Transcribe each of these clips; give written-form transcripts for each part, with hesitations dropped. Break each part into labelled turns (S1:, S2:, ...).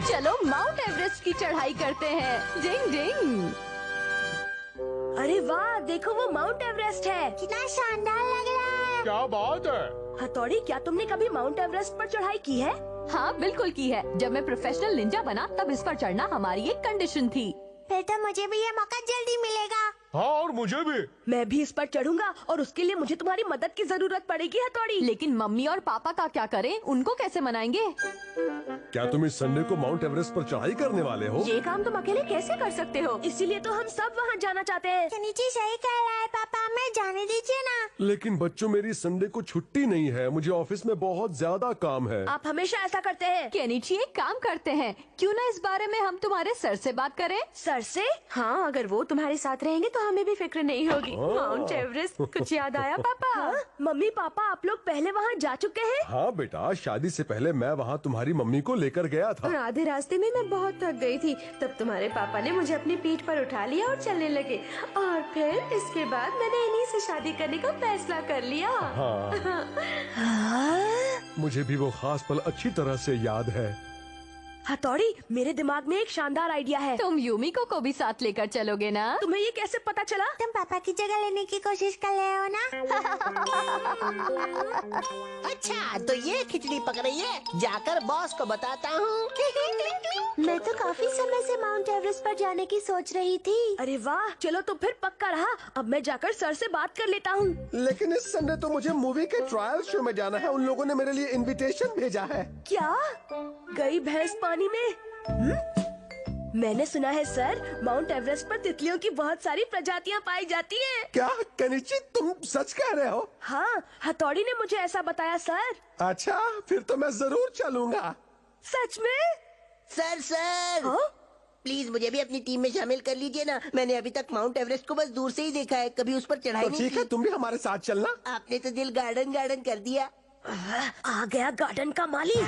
S1: चलो mount Everest की चढ़ाई करते हैं। डिंग डिंग।
S2: अरे वाह, देखो वो माउंट एवरेस्ट है।
S3: कितना शानदार लग रहा है।
S4: क्या बात है।
S2: हथौड़ी, क्या तुमने कभी माउंट एवरेस्ट पर चढ़ाई की है?
S1: हाँ बिल्कुल की है। जब मैं प्रोफेशनल निंजा बना तब इस पर चढ़ना हमारी एक कंडीशन थी।
S3: फिर तो मुझे भी ये मौका जल्दी मिलेगा।
S4: हाँ, और मुझे भी।
S2: मैं भी इस पर चढ़ूंगा और उसके लिए मुझे तुम्हारी मदद की जरूरत पड़ेगी हथौड़ी।
S1: लेकिन मम्मी और पापा का क्या करें? उनको कैसे मनाएंगे?
S5: क्या तुम इस संडे को माउंट एवरेस्ट पर चढ़ाई करने वाले हो?
S2: ये काम तुम अकेले कैसे कर सकते हो? इसीलिए तो हम सब वहाँ जाना चाहते हैं।
S3: केनिची सही कह रहा है पापा, हमें जाने दीजिए ना।
S5: लेकिन बच्चों, मेरी संडे को छुट्टी नहीं है, मुझे ऑफिस में बहुत ज्यादा काम है।
S2: आप हमेशा ऐसा करते हैं।
S1: केनिची, एक काम करते हैं, क्यों ना इस बारे में हम तुम्हारे सर से बात करें?
S2: सर से? हाँ, अगर वो तुम्हारे साथ रहेंगे तो हमें भी फिक्र नहीं होगी। माउंट एवरेस्ट, कुछ याद आया पापा? हाँ? मम्मी पापा, आप लोग पहले वहाँ जा चुके हैं?
S5: हाँ बेटा, शादी से पहले मैं वहाँ तुम्हारी मम्मी को लेकर गया था।
S2: आधे रास्ते में मैं बहुत थक गई थी, तब तुम्हारे पापा ने मुझे अपनी पीठ पर उठा लिया और चलने लगे। और फिर इसके बाद मैंने इन्हीं से शादी करने का फैसला कर लिया।
S5: मुझे भी वो खास पल अच्छी तरह से याद है।
S2: हथौड़ी, मेरे दिमाग में एक शानदार आइडिया है।
S1: तुम यूमिको को भी साथ लेकर चलोगे ना?
S2: तुम्हें ये कैसे पता चला?
S3: तुम पापा की जगह लेने की कोशिश कर रहे हो ना?
S6: अच्छा, तो ये खिचड़ी पक रही है। जाकर बॉस को बताता हूँ।
S3: मैं तो काफी समय से माउंट एवरेस्ट पर जाने की सोच रही थी।
S2: अरे वाह, चलो तो फिर पक्का रहा। अब मैं जाकर सर से बात कर लेता हूँ।
S5: लेकिन इस संडे तो मुझे मूवी के ट्रायल शो में जाना है। उन लोगों ने मेरे लिए इनविटेशन भेजा है।
S2: क्या? गई भैंस पानी में? मैंने सुना है सर, माउंट एवरेस्ट पर तितलियों की बहुत सारी प्रजातियां पाई जाती हैं।
S5: क्या केनिची, तुम सच कह रहे हो?
S2: हाँ, हथौड़ी ने मुझे ऐसा बताया सर।
S5: अच्छा, फिर तो मैं जरूर चलूंगा।
S2: सच में?
S6: सर
S2: हाँ?
S6: प्लीज मुझे भी अपनी टीम में शामिल कर लीजिए ना। मैंने अभी तक माउंट एवरेस्ट को बस दूर से ही देखा है, कभी उस पर चढ़ाई
S5: तो
S6: नहीं
S5: ठीक है,
S6: की।
S5: तुम भी हमारे साथ चलना।
S6: आपने तो दिल गार्डन गार्डन कर दिया।
S2: आ गया गार्डन का माली।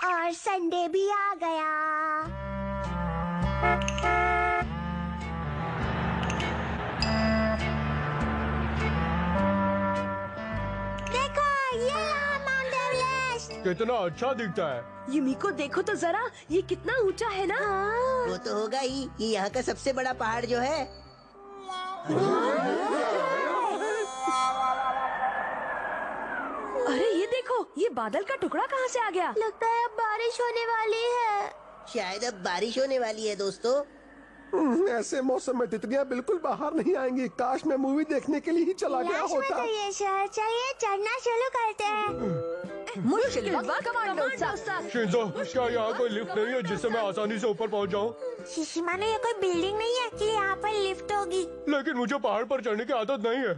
S3: और संडे भी आ गया। देखो, ये रहा माउंट एवरेस्ट।
S4: कितना अच्छा दिखता है।
S2: युमिको देखो तो जरा, ये कितना ऊंचा है ना।
S6: वो तो होगा ही, ये यहाँ का सबसे बड़ा पहाड़ जो है।
S2: अरे ये देखो, ये बादल का टुकड़ा कहाँ से आ गया?
S3: लगता है अब बारिश होने वाली है।
S6: शायद अब बारिश होने वाली है दोस्तों।
S5: ऐसे मौसम में तितलियां बिल्कुल बाहर नहीं आएंगी। काश मैं मूवी देखने के लिए ही चला गया
S3: लाश में
S5: होता।
S3: तो ये शहर चाहिए, चढ़ना शुरू करते हैं।
S1: मुश्किल वक्त कमांडो साहब।
S4: शिंजो, क्या यहाँ कोई लिफ्ट नहीं है जिससे मैं आसानी से ऊपर पहुँच जाऊँ?
S3: शिशिमानो, ये कोई बिल्डिंग नहीं है कि यहाँ पर लिफ्ट होगी।
S4: लेकिन मुझे पहाड़ पर चढ़ने की आदत नहीं है।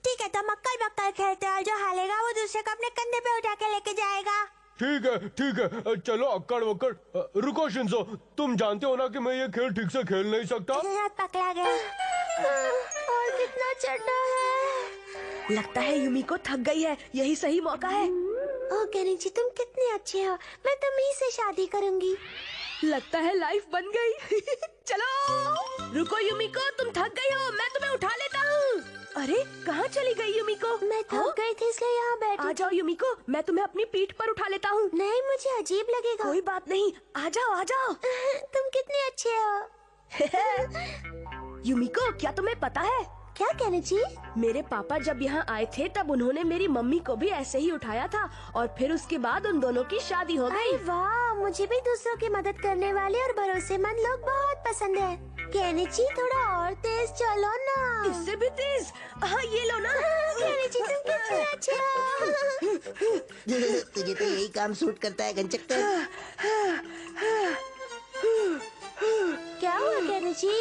S3: ठीक है, तो मक्कल बक्कल खेलते हैं, जो हारेगा वो दूसरे को अपने कंधे पे उठा के लेके जाएगा।
S4: ठीक है, चलो अक्कड़ वक्कड़। रुको शिंजो, तुम जानते हो ना कि मैं ये खेल ठीक से खेल नहीं सकता।
S3: हाथ पकड़ा गया। और कितना चढ़ना है?
S2: लगता है युमिको थक गई है, यही सही मौका है।
S3: ओह केनिची, तुम कितने अच्छे हो, मैं तुम्ही से शादी करूंगी।
S2: लगता है लाइफ बन गई। चलो। रुको युमिको, तुम थक गई हो, मैं तुम्हें उठा लेता हूँ। अरे कहाँ चली गई युमिको?
S3: मैं थक गई थी इसलिए यहाँ बैठी।
S2: आ जाओ युमिको, मैं तुम्हें अपनी पीठ पर उठा लेता हूँ।
S3: नहीं, मुझे अजीब लगेगा।
S2: कोई बात नहीं, आ जाओ आ जाओ।
S3: तुम कितने अच्छे हो।
S2: युमिको, क्या तुम्हें पता है?
S3: क्या केनिची?
S2: मेरे पापा जब यहाँ आए थे तब उन्होंने मेरी मम्मी को भी ऐसे ही उठाया था और फिर उसके बाद उन दोनों की शादी हो गई।
S3: अरे वाह, मुझे भी दूसरों की मदद करने वाले और भरोसेमंद लोग बहुत पसंद है। केनिची, थोड़ा और तेज चलो ना।
S2: इससे भी तेज? हाँ, ये लो ना।
S3: केनिची, तुम कितने अच्छे हो।
S6: तुझे तो यही काम सूट करता है गंचक्कर।
S3: क्या हुआ केनिची?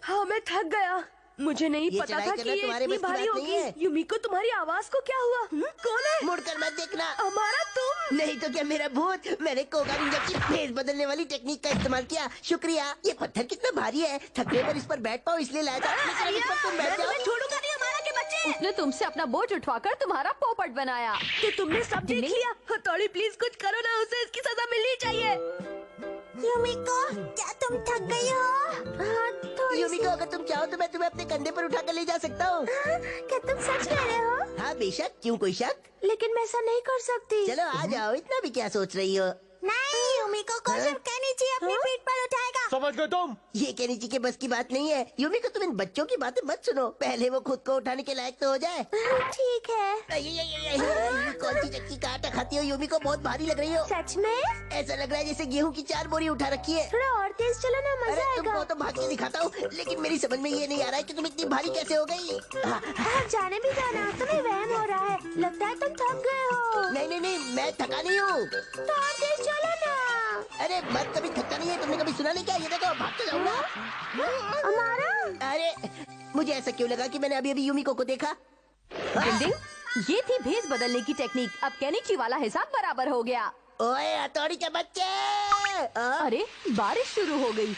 S2: हाँ, मैं थक गया। मुझे नहीं
S6: ये
S2: पता
S6: चढ़ाई
S2: था
S6: करना
S2: कि ये
S6: तुम्हारे
S2: इतनी
S6: बस की
S2: भारी
S6: बात नहीं
S2: होगी।
S6: है।
S2: युमिको, तुम्हारी आवाज को क्या हुआ? कौन है?
S6: मुड़कर मत देखना।
S2: हमारा तुम?
S6: नहीं तो क्या मेरा भूत। मैंने कोगा निंजा की फेस बदलने वाली टेक्निक का इस्तेमाल किया। शुक्रिया। ये पत्थर कितना भारी है, थकने पर इस पर बैठ पाओ इसलिए लाया था। लेकिन अब इस पर तुम बैठ जाओ।
S2: छोड़ूंगा नहीं हमारा के बच्चे।
S1: उसने तुमसे अपना बोझ उठवाकर तुम्हारा पोपट बनाया।
S2: तो तुमने सब देख लिया। हथौड़ी प्लीज कुछ करो ना, उसे इसकी सजा मिलनी चाहिए।
S3: युमिको, क्या तुम थक गई हो? हाँ, थोड़ी सी।
S6: युमिको, अगर तुम चाहो तो मैं तुम्हें अपने कंधे पर उठा कर ले जा सकता हूँ।
S3: क्या तुम सच कह रहे हो?
S6: हाँ बेशक, क्यों कोई शक?
S3: लेकिन मैं ऐसा नहीं कर सकती।
S6: चलो आ जाओ, इतना भी क्या सोच रही हो?
S3: नहीं, यूमिको को सिर्फ केनिची अपनी पीठ पर उठाएगा।
S4: समझ गए तुम?
S6: ये केनिची के बस की बात नहीं है। यूमिको तुम इन बच्चों की बातें मत सुनो, पहले वो खुद को उठाने के लायक तो हो जाए।
S3: ठीक है।
S6: कौन सी चक्की का आटा खाती हो यूमिको? बहुत भारी लग रही हो।
S3: सच में?
S6: ऐसा लग रहा है जैसे गेहूं की 4 बोरी उठा रखी है।
S3: थोड़ा और तेज चलो ना,
S6: अरे
S3: मजा
S6: तुमको
S3: आएगा।
S6: तो भाग के दिखाता हूँ, लेकिन मेरी समझ में ये नहीं आ रहा है कि तुम इतनी भारी कैसे हो गई।
S3: आप जाने भी जाना, तुम्हें वहम हो रहा है। लगता है तुम थक गए हो।
S6: नहीं नहीं नहीं, मैं थका नहीं हूँ।
S3: तो और तेज चलो ना।
S6: अरे मैं कभी थकता नहीं है, तुमने कभी सुना नहीं क्या? ये देखो भाग के जाऊंगा।
S3: हमारा
S6: अरे मुझे ऐसा क्यों लगा कि मैंने अभी अभी यूमिको को देखा।
S1: डिंग डिंग, ये थी भेस बदलने की टेक्निक। अब केनिची वाला हिसाब बराबर हो गया।
S6: ओए हथौड़ी के बच्चे!
S1: अरे बारिश शुरू हो गई।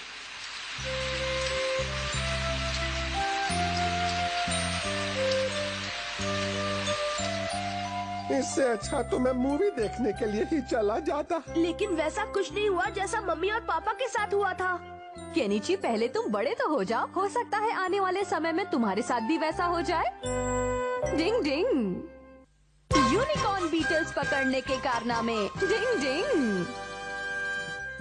S5: इससे अच्छा तो मैं मूवी देखने के लिए ही चला जाता।
S2: लेकिन वैसा कुछ नहीं हुआ जैसा मम्मी और पापा के साथ हुआ था।
S1: केनिची, पहले तुम बड़े तो हो जाओ, हो सकता है आने वाले समय में तुम्हारे साथ भी वैसा हो जाए। डिंग डिंग, यूनिकॉर्न बीटल्स पकड़ने के कारनामे। डिंग डिंग।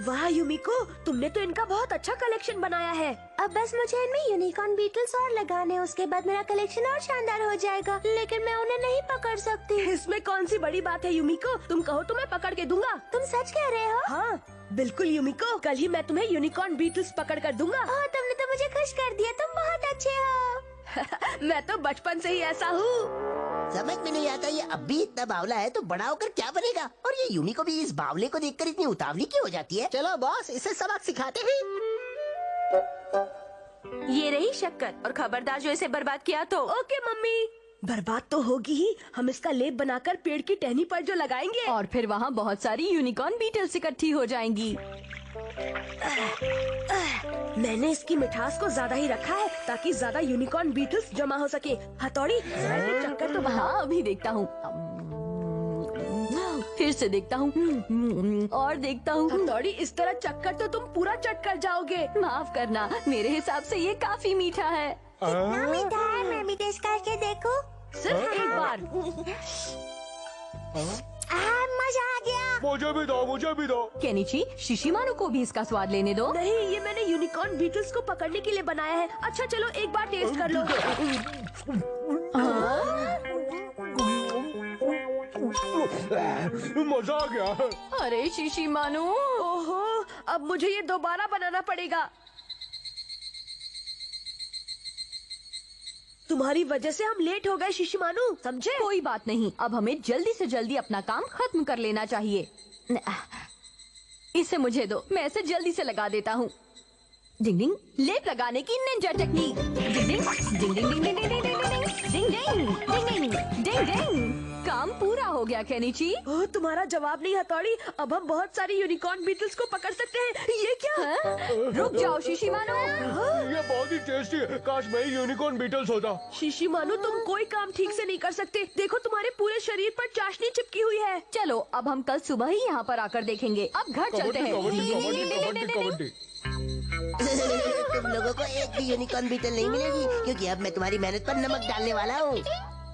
S2: वाह यूमिको, तुमने तो इनका बहुत अच्छा कलेक्शन बनाया है।
S3: अब बस मुझे इनमें यूनिकॉर्न बीटल्स और लगाने, उसके बाद मेरा कलेक्शन और शानदार हो जाएगा। लेकिन मैं उन्हें नहीं पकड़ सकती।
S2: इसमें कौन सी बड़ी बात है यूमिको? तुम कहो तो मैं पकड़ के दूंगा।
S3: तुम सच कह रहे हो?
S2: हाँ बिल्कुल यूमिको, कल ही मैं तुम्हें यूनिकॉर्न बीटल्स पकड़ कर दूंगा।
S3: ओह, तुमने तो मुझे खुश कर दिया। तुम बहुत अच्छे हो।
S2: मैं तो बचपन से ही ऐसा हूँ।
S6: समझ में नहीं आता, ये अब भी इतना बावला है तो बड़ा होकर क्या बनेगा? और ये यूमिको भी इस बावले को देखकर इतनी उतावली क्यों हो जाती है? चलो बॉस, इसे सबक सिखाते हैं।
S2: ये रही शक्कर, और खबरदार जो इसे बर्बाद किया तो। Okay mummy. बर्बाद तो होगी ही, हम इसका लेप बनाकर पेड़ की टहनी पर जो लगाएंगे।
S1: और फिर वहाँ बहुत सारी यूनिकॉर्न बीटल्स इकट्ठी हो जाएंगी।
S2: मैंने इसकी मिठास को ज्यादा ही रखा है ताकि ज्यादा यूनिकॉर्न बीटल्स जमा हो सके। हथौड़ी, जरा इसे चक्कर तो बहा।
S1: हाँ, अभी देखता हूँ। फिर से देखता हूँ और देखता हूँ।
S2: हथौड़ी, इस तरह चक्कर तो तुम पूरा चट कर जाओगे।
S1: माफ करना, मेरे हिसाब से ये काफी मीठा है।
S3: कितना मीठा है, मैं भी टेस्ट करके देखूं?
S1: सिर्फ एक बार।
S3: मजा आ गया।
S4: मुझे भी दो, मुझे भी दो।
S1: केनिची, शिशिमारू को भी इसका स्वाद लेने दो।
S2: नहीं, ये मैंने यूनिकॉर्न बीटल्स को पकड़ने के लिए बनाया है। अच्छा चलो एक बार टेस्ट कर लो।
S4: मजा आ गया।
S1: अरे शिशिमारू,
S2: ओहो, अब मुझे ये दोबारा बनाना पड़ेगा। तुम्हारी वजह से हम लेट हो गए शिशिमानु, समझे?
S1: कोई बात नहीं, अब हमें जल्दी से जल्दी अपना काम खत्म कर लेना चाहिए। इसे मुझे दो, मैं इसे जल्दी से लगा देता हूँ। डिंग डिंग, लेप लगाने की निंजा टेक्निक। डिंग डिंग डिंग डिंग डिंग डिंग डिंग डिंग डिंग डिंग डिंग डिंग डिंग। काम पूरा हो गया केनिची।
S2: ओह, तुम्हारा जवाब नहीं हथौड़ी, अब हम बहुत सारी यूनिकॉर्न बीटल्स को पकड़ सकते हैं। ये क्या?
S1: हाँ? रुक जाओ शिशिमारू।
S4: ये बहुत ही टेस्टी है, काश मैं ही यूनिकॉर्न बीटल्स होता।
S2: शिशिमानु, तुम कोई काम ठीक से नहीं कर सकते। देखो तुम्हारे पूरे शरीर पर चाशनी चिपकी हुई है।
S1: चलो, अब हम कल सुबह ही यहाँ पर आकर देखेंगे। अब घर चलते
S4: कबड्डी
S1: हैं।
S4: कबड्डी कबड्डी कबड्डी कबड्डी।
S6: तुम लोगों को एक भी यूनिकॉर्न बीटल नहीं मिलेगी, क्योंकि अब मैं तुम्हारी मेहनत पर नमक डालने वाला हूँ।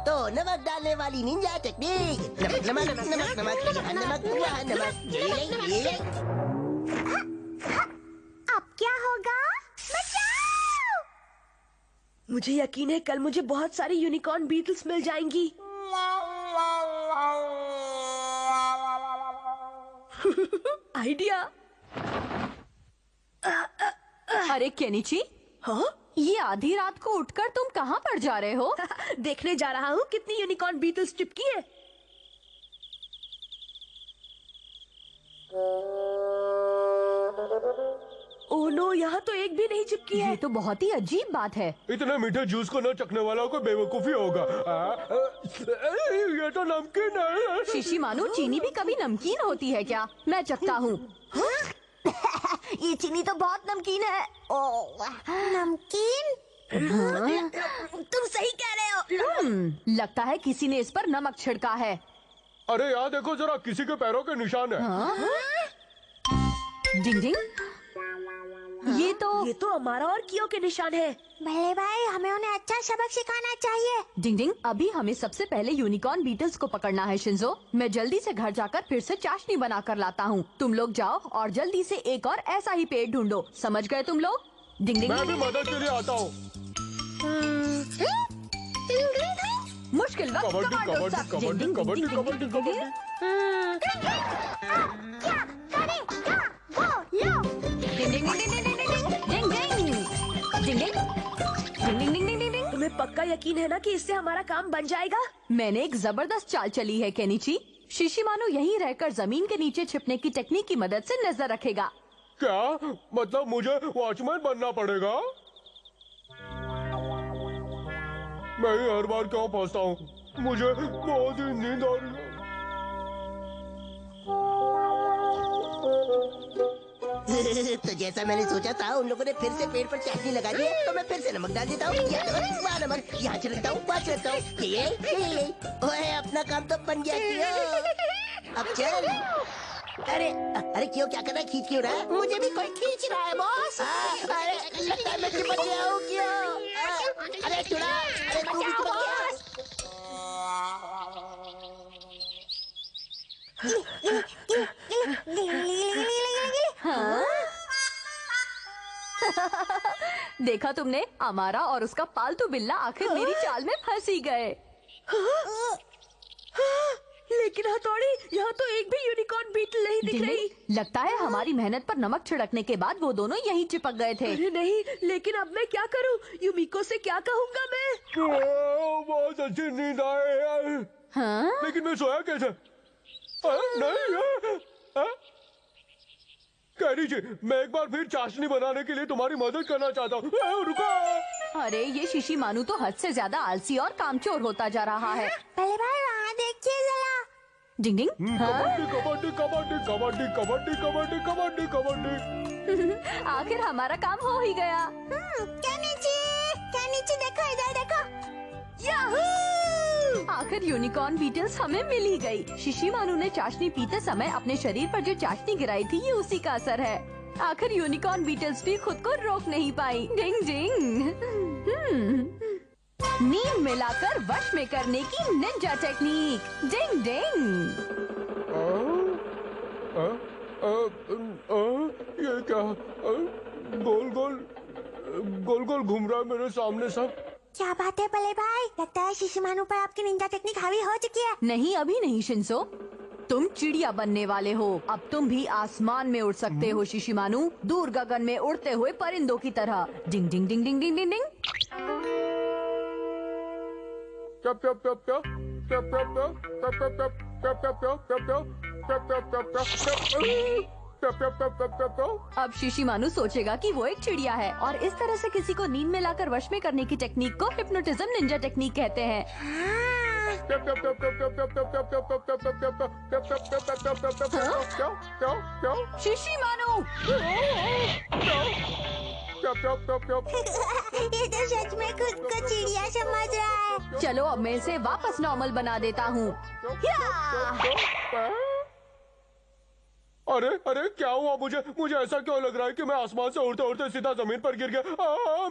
S6: तो नमक डालने वाली निंजा टेक्निक। नमक नमक नमक नमक यहाँ नमक वहाँ नमक। ये
S3: अब क्या होगा? बचाओ!
S2: मुझे यकीन है कल मुझे बहुत सारी यूनिकॉर्न बीटल्स मिल जाएंगी। आइडिया।
S1: अरे केनिची,
S2: हाँ?
S1: ये आधी रात को उठकर तुम कहाँ पर जा रहे हो?
S2: देखने जा रहा हूँ कितनी यूनिकॉर्न बीटल्स चिपकी है। ओह नो, यहाँ तो एक भी नहीं चिपकी है।
S1: ये तो बहुत ही अजीब बात है।
S4: इतने मीठे जूस को न चखने वाला कोई बेवकूफी होगा। ये तो नमकीन है।
S1: शिशिमारू, चीनी भी कभी नमकीन होती है क्या? मैं चखता हूँ।
S3: ये चीनी तो बहुत नमकीन है। नमकीन?
S2: तुम सही कह रहे हो।
S1: लगता है किसी ने इस पर नमक छिड़का है।
S4: अरे यहाँ देखो जरा, किसी के पैरों के निशान है।
S1: डिंग डिंग। ये तो
S2: अमारा और कियो के निशान है।
S3: बड़े भाई, हमें उन्हें अच्छा सबक सिखाना चाहिए।
S1: डिंग डिंग, अभी हमें सबसे पहले यूनिकॉर्न बीटल्स को पकड़ना है शिंजो। मैं जल्दी से घर जाकर फिर से चाशनी बना कर लाता हूँ। तुम लोग जाओ और जल्दी से एक और ऐसा ही पेड़ ढूंढो। समझ गए तुम लोग? डिंग डिंग
S4: मैं भी मदद के लिए आता हूँ।
S1: मुश्किल वक्त
S4: कबड्डी
S1: कमांडो
S4: कबड्डी
S1: साहब।
S4: कबड्डी
S1: डिंग, डिंग,
S4: कबड्डी
S1: डिंग, डिंग,
S4: कबड्डी
S1: डिंग, डिंग, डिंग।
S2: तुम्हें पक्का यकीन है ना कि इससे हमारा काम बन जाएगा?
S1: मैंने एक जबरदस्त चाल चली है केनिची। शिशिमानो यहीं रहकर जमीन के नीचे छिपने की टेक्निक की मदद से नजर रखेगा।
S4: क्या मतलब मुझे वॉचमैन बनना पड़ेगा? मैं ही हर बार क्यों फंसता हूँ? मुझे बहुत ही नींद आ रही है।
S6: तो जैसा मैंने सोचा था, उन लोगों ने फिर से पेड़ पर चाशनी लगा दी है, तो मैं फिर से नमक डाल देता हूँ। यहाँ नमक, वहाँ नमक, यहाँ छिड़कता हूँ, वहाँ छिड़कता हूँ। ये ओए, अपना काम तो बन गया क्यों? अब चल। अरे क्यों, क्या कर रहा है? खींच क्यों रहा है? मुझे भी कोई खींच रहा है बॉस। अरे लगता है मैं चिपक गया हूँ। क्यों? अरे चुड़ा, अरे तू भी चिपक गया।
S1: हाँ? देखा तुमने? अमारा और उसका पालतू बिल्ला आखिर मेरी चाल में फंस ही गए।
S2: लेकिन हथौड़ी, यहाँ तो एक भी यूनिकॉर्न बीटल नहीं दिख रही।
S1: लगता है हमारी मेहनत पर नमक छिड़कने के बाद वो दोनों यहीं चिपक गए थे।
S2: अरे नहीं, लेकिन अब मैं क्या करूँ? युमिको से क्या कहूँगा मैं?
S4: बहुत अच्छी नींद आए यार।
S1: हाँ?
S4: लेकिन मैं सोया कैसे? नहीं कैरी जी, मैं एक बार फिर चाशनी बनाने के लिए तुम्हारी मदद करना चाहता हूँ। रुको।
S1: अरे ये शिशिमानु तो हद से ज्यादा आलसी और कामचोर होता जा रहा है।
S3: बड़े भाई, वहाँ देखिए जरा।
S1: डिंग डिंग। हाँ?
S4: कबड्डी कबड्डी कबड्डी कबड्डी कबड्डी कबड्डी कबड्डी।
S1: आखिर हमारा काम हो ही गया।
S3: केनिची देखो, इधर देखो।
S1: याहू! आखिर यूनिकॉर्न बीटल्स हमें मिल ही गई। शिशिमानु ने चाशनी पीते समय अपने शरीर पर जो चाशनी गिराई थी, ये उसी का असर है। आखिर यूनिकॉर्न बीटल्स भी खुद को रोक नहीं पाई। डिंग डिंग। नींद मिलाकर वश में करने की निंजा टेक्निक। डिंग डिंग।
S4: ये क्या? गोल गोल गोल गोल घूम रहा है मेरे सामने सब।
S3: क्या बात है बड़े भाई, लगता है शिशिमानु पर आपकी निंजा टेक्निक हावी हो चुकी है।
S1: नहीं, अभी नहीं शिंसो। तुम चिड़िया बनने वाले हो। अब तुम भी आसमान में उड़ सकते हो शिशिमानु, दूर गगन में उड़ते हुए परिंदों की तरह। डिंग डिंग डिंग डिंग डिंग डिंग डिंग। अब शिशिमानु सोचेगा कि वो एक चिड़िया है और इस तरह से किसी को नींद में लाकर वश में करने की टेक्निक को हिप्नोटिज्म निंजा टेक्निक कहते हैं। शिशिमानु!
S3: ये तो सच में खुद को चिड़िया समझ रहा है।
S1: चलो अब मैं इसे वापस नॉर्मल बना देता हूँ।
S4: अरे अरे क्या हुआ? मुझे ऐसा क्यों लग रहा है कि मैं आसमान से उड़ते उड़ते सीधा जमीन पर गिर गया।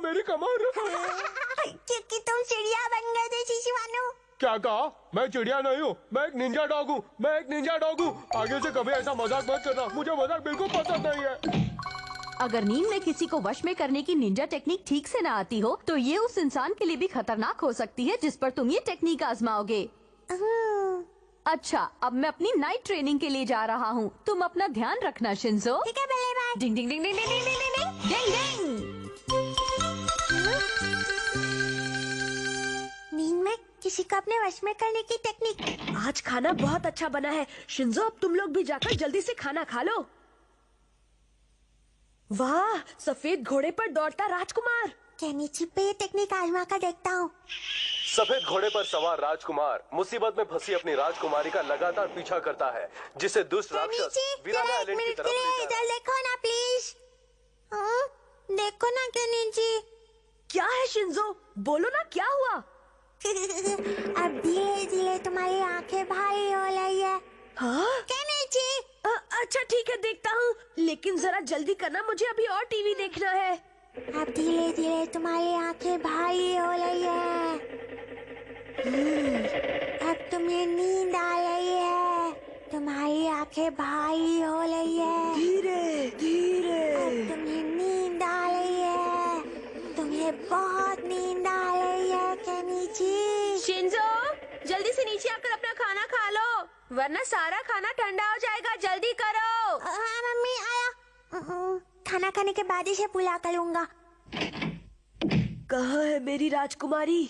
S4: मेरी कमर।
S3: क्योंकि तुम चिड़िया बन गए थे शिशिमानु।
S4: क्या कहा? मैं चिड़िया नहीं हूँ, मैं एक निंजा डॉग हूँ। मैं एक निंजा डॉग हूँ। आगे से कभी ऐसा मजाक मत करना, मुझे मजाक बिल्कुल पसंद नहीं है।
S1: अगर नींद में किसी को वश में करने की निंजा टेक्निक ठीक से ना आती हो, तो ये उस इंसान के लिए भी खतरनाक हो सकती है जिस पर तुम ये टेक्निक आजमाओगे। अच्छा, अब मैं अपनी नाइट ट्रेनिंग के लिए जा रहा हूँ। तुम अपना ध्यान रखना शिंजो।
S3: ठीक है बड़े भाई।
S1: डिंग डिंग डिंग डिंग डिंग डिंग डिंग डिंग डिंग।
S3: नींद में किसी को अपने वश में करने की टेक्निक।
S2: आज खाना बहुत अच्छा बना है। शिंजो, अब तुम लोग भी जाकर जल्दी से खाना खा लो। वाह, सफेद घोड़े पर दौड़ता राजकुमार।
S3: केनिची पे ये टेक्निक आजमा कर देखता हूँ।
S7: सफेद घोड़े पर सवार राजकुमार मुसीबत में फंसी अपनी राजकुमारी का लगातार पीछा करता है, जिसे दुष्ट राक्षस वीराना आइलैंड की तरफ ले जा
S3: इधर देखो ना प्लीज। देखो ना केनिची।
S2: क्या है शिंजो? बोलो ना, क्या हुआ?
S3: अब धीरे धीरे तुम्हारी आंखें भारी हो रही है।
S2: हाँ?
S3: केनिची।
S2: अच्छा ठीक है, देखता हूँ। लेकिन जरा जल्दी करना, मुझे अभी और टीवी देखना है।
S3: अब धीरे धीरे तुम्हारी आंखें भारी हो रही है। अब तुम्हें नींद आ रही है, तुम्हारी आंखें भारी हो रही है।
S2: धीरे धीरे।
S3: अब तुम्हें नींद आ रही है, तुम्हें बहुत नींद आ रही है केनिची।
S2: शिंजो, जल्दी से नीचे आकर अपना खाना खा लो, वरना सारा खाना ठंडा हो जाएगा। जल्दी करो।
S3: हाँ मम्मी, आया। खाना खाने के बाद इसे पुला करूंगा।
S2: कहाँ है मेरी राजकुमारी?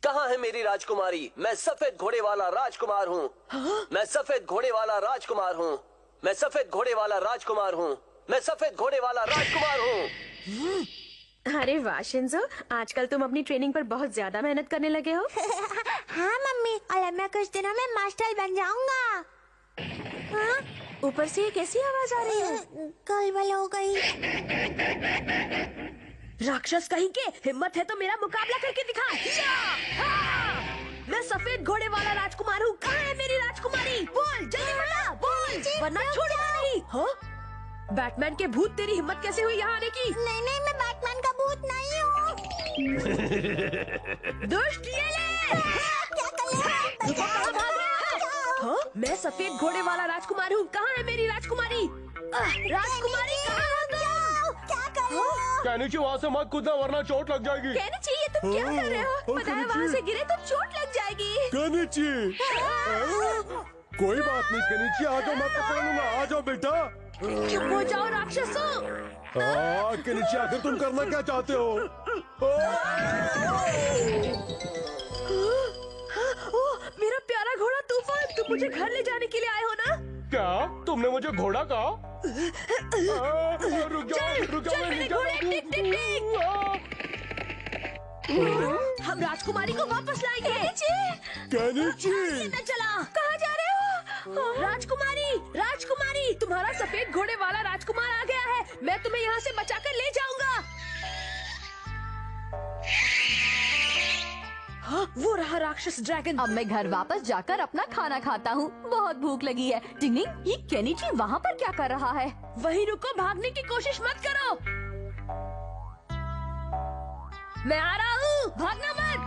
S8: कहाँ है मेरी राजकुमारी? मैं सफेद घोड़े वाला राजकुमार हूँ। मैं सफेद घोड़े वाला राजकुमार हूँ। मैं सफेद घोड़े वाला राजकुमार हूँ। मैं सफेद घोड़े वाला राजकुमार हूँ।
S2: अरे वाह शिंजो, आजकल तुम अपनी ट्रेनिंग पर बहुत ज्यादा मेहनत करने लगे हो।
S3: हाँ मम्मी, और मैं कुछ दिनों में मास्टर बन जाऊंगा। हाँ?
S2: ऊपर से ये कैसी आवाज आ रही है?
S3: गड़बड़ हो गई।
S2: राक्षस कहीं के, हिम्मत है तो मेरा मुकाबला करके दिखा। या! हाँ! मैं सफेद घोड़े वाला राजकुमार हूँ। कहाँ है मेरी राजकुमारी? बोल जल्दी बता, बोल, वरना छोड़ूंगा नहीं। हाँ? बैटमैन के भूत, तेरी हिम्मत कैसे हुई यहाँ आने की?
S3: नहीं नहीं, मैं बैटमैन का भूत नहीं हूँ।
S2: दुष्ट ये ले!
S3: क्या कर रहे हो?
S2: कहाँ भाग रहे हो? हाँ? मैं सफेद घोड़े वाला राजकुमार हूँ। कहाँ है मेरी राजकुमारी? राजकुमारी कहाँ हो तुम?
S3: क्या कर रहे हो?
S4: केनिची वहाँ से मत कूदना वरना चोट लग जाएगी।
S2: केनिची, ये तुम क्या कर रहे हो? पता है वहाँ से गिरे तो चोट लग जाएगी।
S5: केनिची, कोई बात नहीं केनिची, आ जाओ, मैं पकड़ लूंगा। आ जाओ बेटा।
S2: चुप हो जाओ राक्षसों।
S5: केनिची, आखिर तुम करना क्या चाहते हो?
S2: ओह, मेरा प्यारा घोड़ा तूफान, तुम मुझे घर ले जाने के लिए आए हो ना?
S4: क्या तुमने मुझे घोड़ा कहा? रुक जाओ, रुक जाओ,
S2: चल मेरे घोड़े, टिक टिक टिक। हम राजकुमारी को वापस लाएंगे।
S5: केनिची,
S2: मैं चला। कहाँ जा रहे हो? राजकुमारी, राजकुमारी, तुम्हारा सफेद घोड़े वाला राजकुमार आ गया है। मैं तुम्हें यहाँ से बचाकर ले जाऊंगा। हाँ, वो रहा राक्षस ड्रैगन।
S1: अब मैं घर वापस जाकर अपना खाना खाता हूँ, बहुत भूख लगी है। टिंगलिंग, ये केनिची वहाँ पर क्या कर रहा है?
S2: वहीं रुको, भागने की कोशिश मत करो। मैं आ रहा हूँ, भागना मत।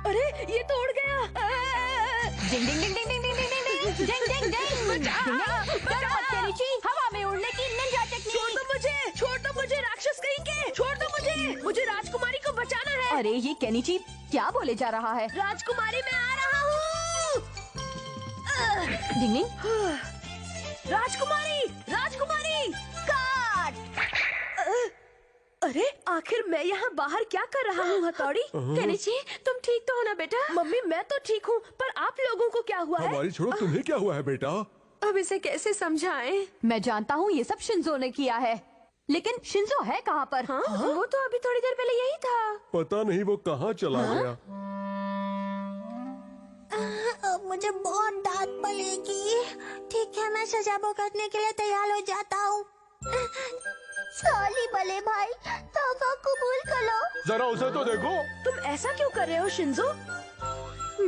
S2: अरे ये तो उड़ गया।
S1: डिंग डिंग डिंग डिंग डिंग डिंग डिंग डिंग डिंग डिंग डिंग। डरो मत केनिची, हवा में उड़ने की निंजा टेक्निक।
S2: छोड़ दो मुझे राक्षस कहीं के, छोड़ दो मुझे राजकुमारी को बचाना है।
S1: अरे ये केनिची क्या बोले जा रहा है?
S2: राजकुमारी मैं आ रहा हूँ।
S1: डिंग डिंग।
S2: राजकुमारी, राजकुमारी, काट। अरे आखिर मैं यहाँ बाहर क्या कर रहा हूँ हथौड़ी? केनिची, तुम ठीक तो हो ना बेटा? मम्मी मैं तो ठीक हूँ, पर आप लोगों को क्या हुआ है?
S5: हमारी छोड़ो, तुम्हें क्या हुआ है बेटा?
S2: अब इसे कैसे समझाएं?
S1: मैं जानता हूँ ये सब शिंजो ने किया है, लेकिन शिंजो है कहाँ पर?
S2: हाँ? वो तो अभी थोड़ी देर पहले यही था।
S5: पता नहीं वो कहाँ चला गया।
S3: अब मुझे बहुत डांट पड़ेगी। ठीक है, मैं सजा भुगतने के लिए तैयार हो जाता हूँ। सॉरी बड़े भाई, तौबा कबूल करो।
S4: जरा उसे तो देखो।
S2: तुम ऐसा क्यों कर रहे हो शिंजो?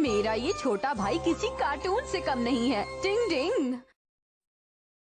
S1: मेरा ये छोटा भाई किसी कार्टून से कम नहीं है। डिंग डिंग।